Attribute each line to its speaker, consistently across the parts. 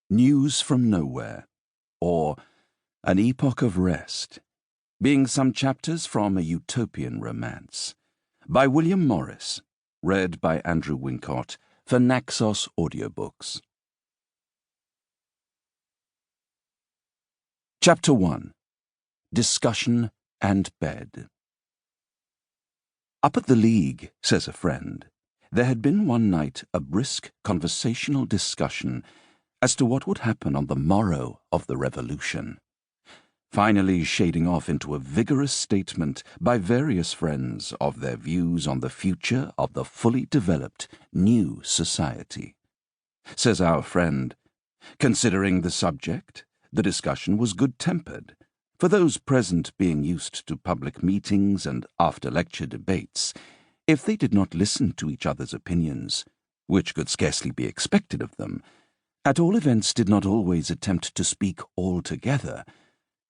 Speaker 1: News from Nowhere, or An Epoch of Rest, being some chapters from a Utopian Romance, by William Morris, read by Andrew Wincott for Naxos Audiobooks. Chapter 1. Discussion and Bed. Up at the League, says a friend, there had been one night a brisk conversational discussion as to what would happen on the morrow of the revolution, finally shading off into a vigorous statement by various friends of their views on the future of the fully developed new society. Says our friend, considering the subject, the discussion was good-tempered, for those present being used to public meetings and after-lecture debates, if they did not listen to each other's opinions, which could scarcely be expected of them, at all events did not always attempt to speak altogether,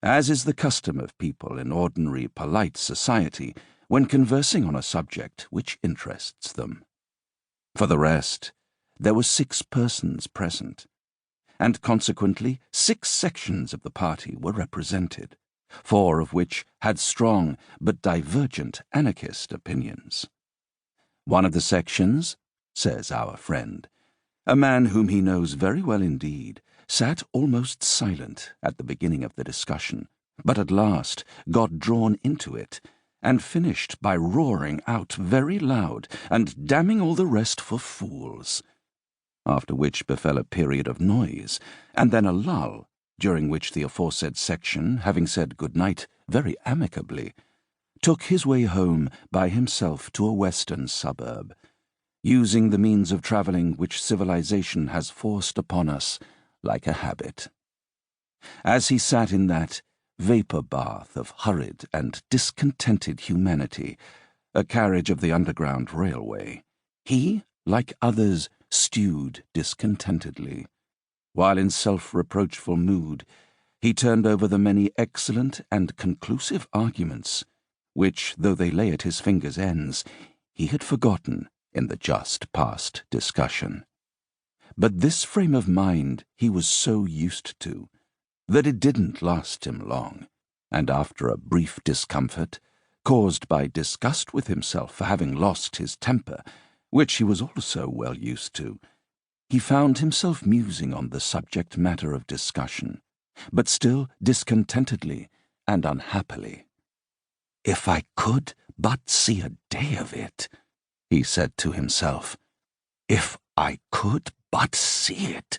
Speaker 1: as is the custom of people in ordinary polite society when conversing on a subject which interests them. For the rest, there were 6 persons present, and consequently 6 sections of the party were represented, 4 of which had strong but divergent anarchist opinions. One of the sections, says our friend, a man whom he knows very well indeed, sat almost silent at the beginning of the discussion, but at last got drawn into it, and finished by roaring out very loud and damning all the rest for fools. After which befell a period of noise, and then a lull, during which the aforesaid section, having said good night very amicably, took his way home by himself to a western suburb, using the means of travelling which civilization has forced upon us like a habit. As he sat in that vapour bath of hurried and discontented humanity, a carriage of the Underground Railway, he, like others, stewed discontentedly, while in self-reproachful mood he turned over the many excellent and conclusive arguments which, though they lay at his fingers' ends, he had forgotten in the just past discussion. But this frame of mind he was so used to that it didn't last him long, and after a brief discomfort, caused by disgust with himself for having lost his temper, which he was also well used to, he found himself musing on the subject matter of discussion, but still discontentedly and unhappily. "If I could but see a day of it," he said to himself. "If I could but see it!"